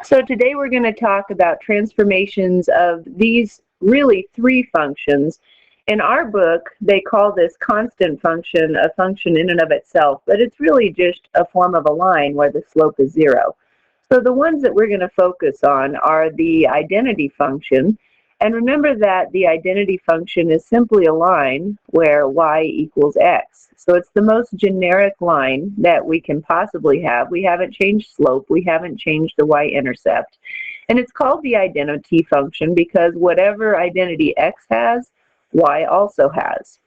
So today we're going to talk about transformations of these really three functions. In our book, they call this constant function a function in and of itself, but it's really just a form of a line where the slope is 0. So the ones that we're going to focus on are the identity function. And remember that the identity function is simply a line where y equals x. So it's the most generic line that we can possibly have. We haven't changed slope. We haven't changed the y-intercept. And it's called the identity function because whatever identity x has, y also has.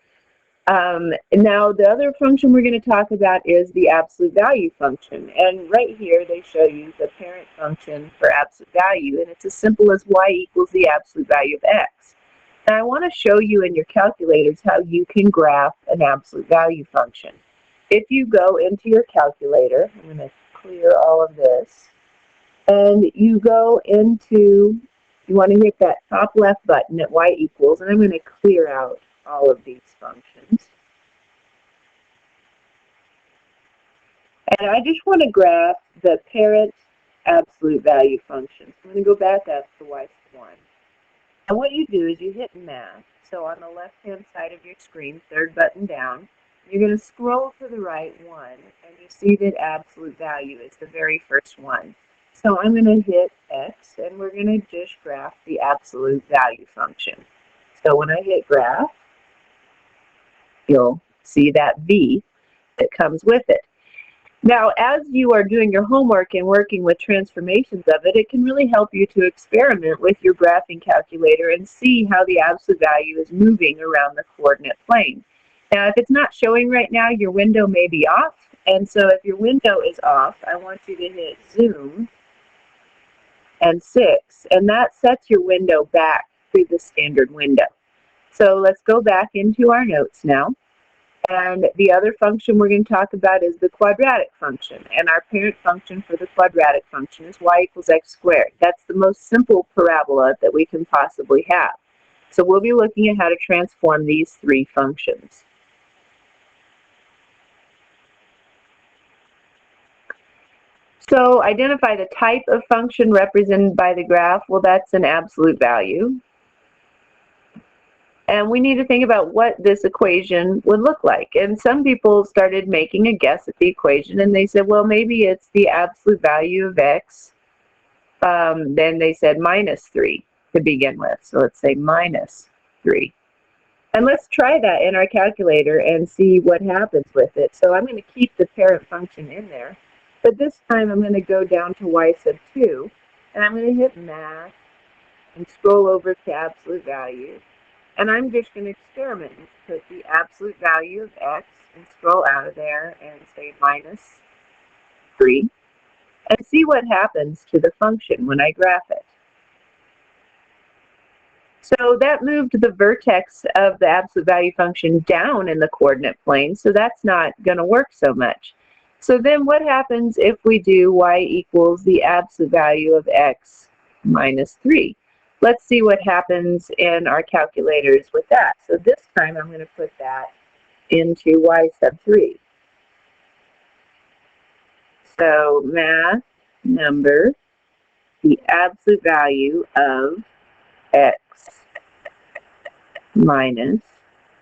Now, the other function we're going to talk about is the absolute value function. And right here, they show you the parent function for absolute value. And it's as simple as y equals the absolute value of x. And I want to show you in your calculators how you can graph an absolute value function. If you go into your calculator, I'm going to clear all of this, and you go into, you want to hit that top left button at y equals, and I'm going to clear out all of these functions. And I just want to graph the parent absolute value function. So I'm going to go back up to y1. And what you do is you hit math. So on the left-hand side of your screen, third button down, you're going to scroll to the right one, and you see that absolute value is the very first one. So I'm going to hit X, and we're going to just graph the absolute value function. So when I hit graph, you'll see that V that comes with it. Now, as you are doing your homework and working with transformations of it, it can really help you to experiment with your graphing calculator and see how the absolute value is moving around the coordinate plane. Now, if it's not showing right now, your window may be off. And so if your window is off, I want you to hit zoom and 6, and that sets your window back to the standard window. So let's go back into our notes now. And the other function we're going to talk about is the quadratic function. And our parent function for the quadratic function is y equals x squared. That's the most simple parabola that we can possibly have. So we'll be looking at how to transform these three functions. So identify the type of function represented by the graph. Well, that's an absolute value. And we need to think about what this equation would look like. And some people started making a guess at the equation, and they said, well, maybe it's the absolute value of x. Then they said minus 3 to begin with. So let's say minus 3. And let's try that in our calculator and see what happens with it. So I'm going to keep the parent function in there. But this time I'm going to go down to y sub 2, and I'm going to hit math and scroll over to absolute value. And I'm just going to experiment and put the absolute value of x and scroll out of there and say minus 3 and see what happens to the function when I graph it. So that moved the vertex of the absolute value function down in the coordinate plane, so that's not going to work so much. So then what happens if we do y equals the absolute value of x minus 3? Let's see what happens in our calculators with that. So this time I'm going to put that into y sub 3. So math number, the absolute value of x minus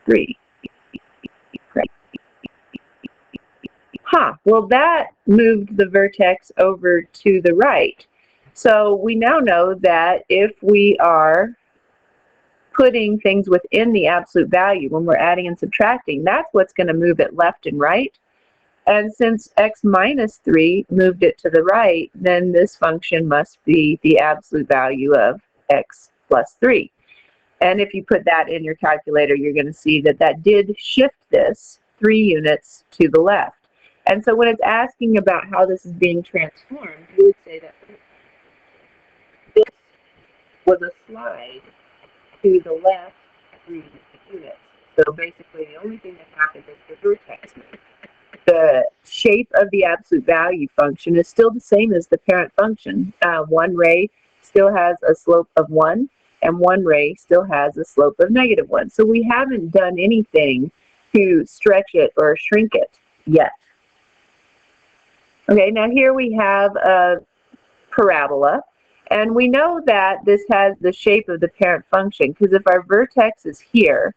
3. Well, that moved the vertex over to the right. So we now know that if we are putting things within the absolute value when we're adding and subtracting, that's what's going to move it left and right. And since x minus 3 moved it to the right, then this function must be the absolute value of x plus 3. And if you put that in your calculator, you're going to see that that did shift this 3 units to the left. And so when it's asking about how this is being transformed, you would say that this was a slide to the left 3 units. So basically the only thing that happened is the vertex moved. The shape of the absolute value function is still the same as the parent function. One ray still has a slope of 1, and one ray still has a slope of -1. So we haven't done anything to stretch it or shrink it yet. Okay, now here we have a parabola. And we know that this has the shape of the parent function because if our vertex is here,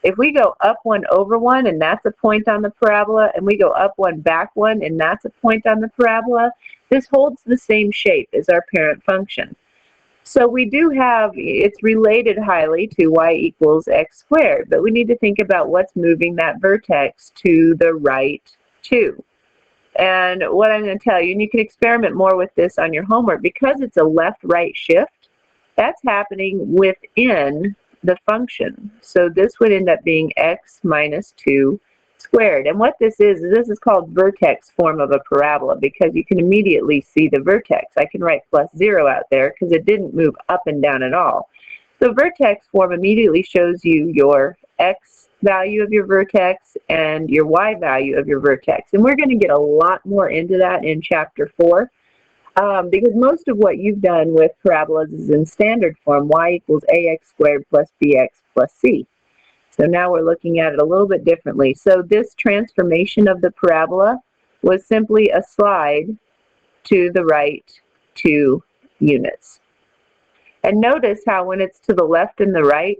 if we go up 1 over 1 and that's a point on the parabola, and we go up 1 back 1 and that's a point on the parabola, this holds the same shape as our parent function. So we do have, it's related highly to y equals x squared, but we need to think about what's moving that vertex to the right too. And what I'm going to tell you, and you can experiment more with this on your homework, because it's a left-right shift, that's happening within the function. So this would end up being x minus 2 squared. And what this is called vertex form of a parabola, because you can immediately see the vertex. I can write plus 0 out there because it didn't move up and down at all. So vertex form immediately shows you your x value of your vertex and your y value of your vertex. And we're going to get a lot more into that in chapter 4. Because most of what you've done with parabolas is in standard form, y equals ax squared plus bx plus c. So now we're looking at it a little bit differently. So this transformation of the parabola was simply a slide to the right 2 units. And notice how when it's to the left and the right,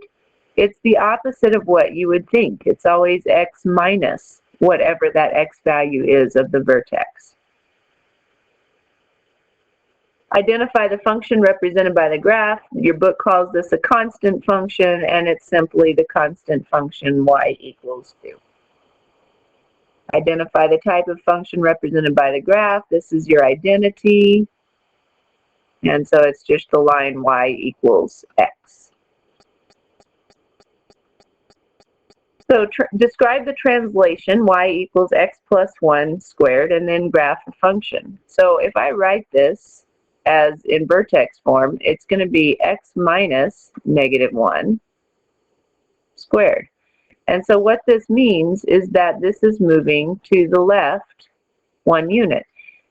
it's the opposite of what you would think. It's always x minus whatever that x value is of the vertex. Identify the function represented by the graph. Your book calls this a constant function, and it's simply the constant function y equals 2. Identify the type of function represented by the graph. This is your identity, and so it's just the line y equals x. So describe the translation y equals x plus 1 squared, and then graph a function. So if I write this as in vertex form, it's going to be x minus negative 1 squared. And so what this means is that this is moving to the left 1 unit.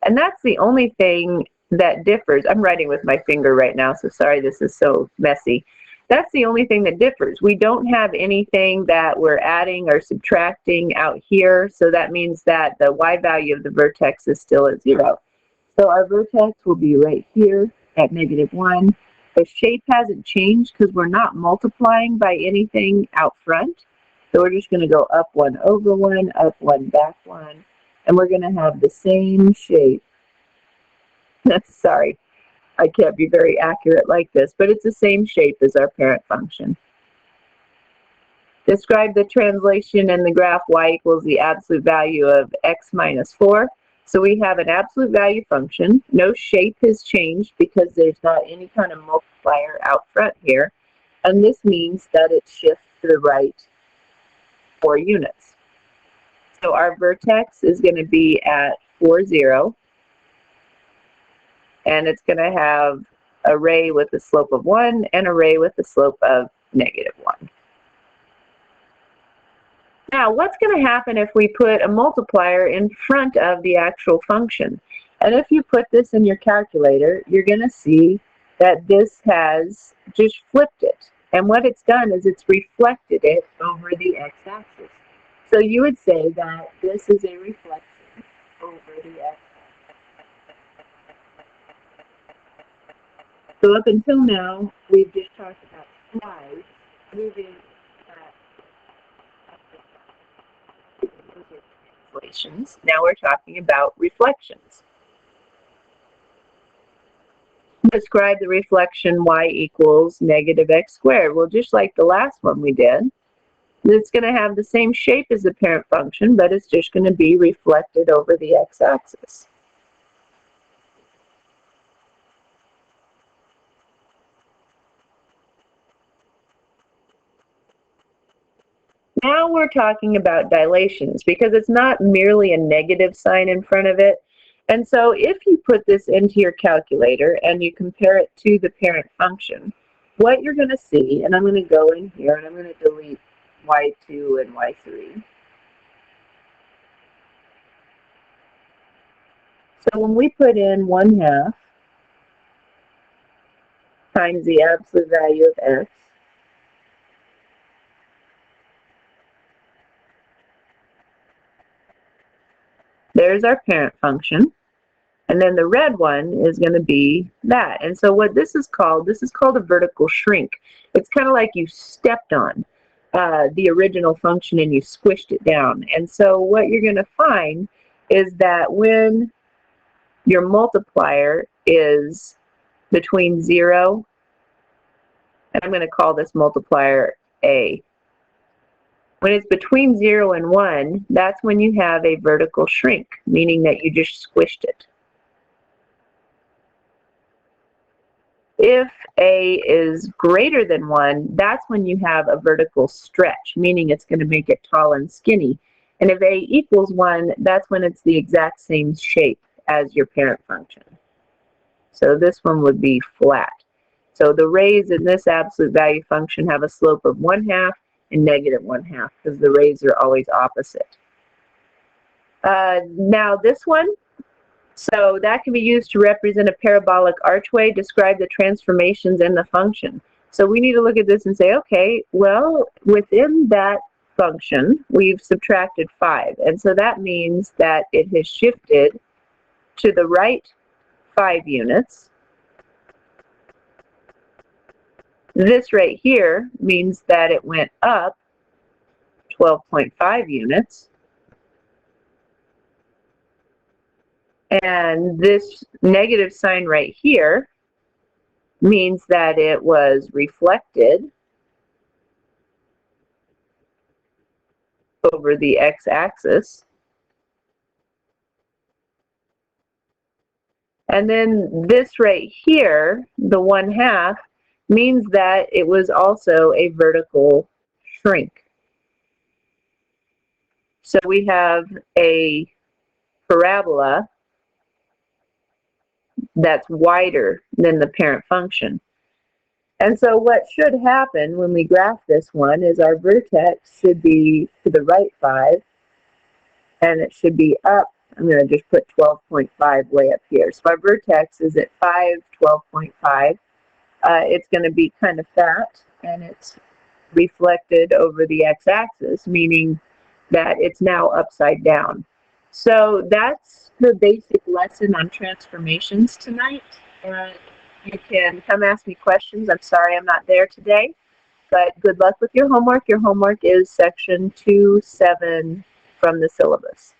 And that's the only thing that differs. I'm writing with my finger right now, so sorry this is so messy. That's the only thing that differs. We don't have anything that we're adding or subtracting out here, so that means that the y value of the vertex is still at 0. So our vertex will be right here at negative 1. The shape hasn't changed because we're not multiplying by anything out front. So we're just going to go up 1 over 1, up 1, back 1, and we're going to have the same shape. Sorry, I can't be very accurate like this, but it's the same shape as our parent function. Describe the translation in the graph y equals the absolute value of x minus 4. So we have an absolute value function. No shape has changed because there's not any kind of multiplier out front here. And this means that it shifts to the right 4 units. So our vertex is going to be at 4, 0. And it's going to have a ray with a slope of 1 and a ray with a slope of negative 1. Now, what's going to happen if we put a multiplier in front of the actual function? And if you put this in your calculator, you're going to see that this has just flipped it. And what it's done is it's reflected it over the x-axis. So you would say that this is a reflection over the x-axis. So up until now, we've just talked about slides moving translations. Now we're talking about reflections. Describe the reflection y equals negative x squared. Well, just like the last one we did, it's going to have the same shape as the parent function, but it's just going to be reflected over the x-axis. Now we're talking about dilations because it's not merely a negative sign in front of it. And so if you put this into your calculator and you compare it to the parent function, what you're going to see, and I'm going to go in here and I'm going to delete y2 and y3. So when we put in 1/2 times the absolute value of x, there's our parent function. And then the red one is going to be that. And so what this is called a vertical shrink. It's kind of like you stepped on the original function and you squished it down. And so what you're going to find is that when your multiplier is between 0, and I'm going to call this multiplier A. When it's between 0 and 1, that's when you have a vertical shrink, meaning that you just squished it. If A is greater than 1, that's when you have a vertical stretch, meaning it's going to make it tall and skinny. And if A equals 1, that's when it's the exact same shape as your parent function. So this one would be flat. So the rays in this absolute value function have a slope of 1/2 and -1/2 because the rays are always opposite. Now this one, so that can be used to represent a parabolic archway, describe the transformations in the function. So we need to look at this and say, okay, well, within that function, we've subtracted 5. And so that means that it has shifted to the right 5 units. This right here means that it went up 12.5 units. And this negative sign right here means that it was reflected over the x-axis. And then this right here, the 1/2, means that it was also a vertical shrink. So we have a parabola that's wider than the parent function. And so what should happen when we graph this one is our vertex should be to the right 5, and it should be up. I'm going to just put 12.5 way up here. So our vertex is at 5, 12.5. It's going to be kind of fat, and it's reflected over the x-axis, meaning that it's now upside down. So that's the basic lesson on transformations tonight. You can come ask me questions. I'm sorry I'm not there today, but good luck with your homework. Your homework is section 2.7 from the syllabus.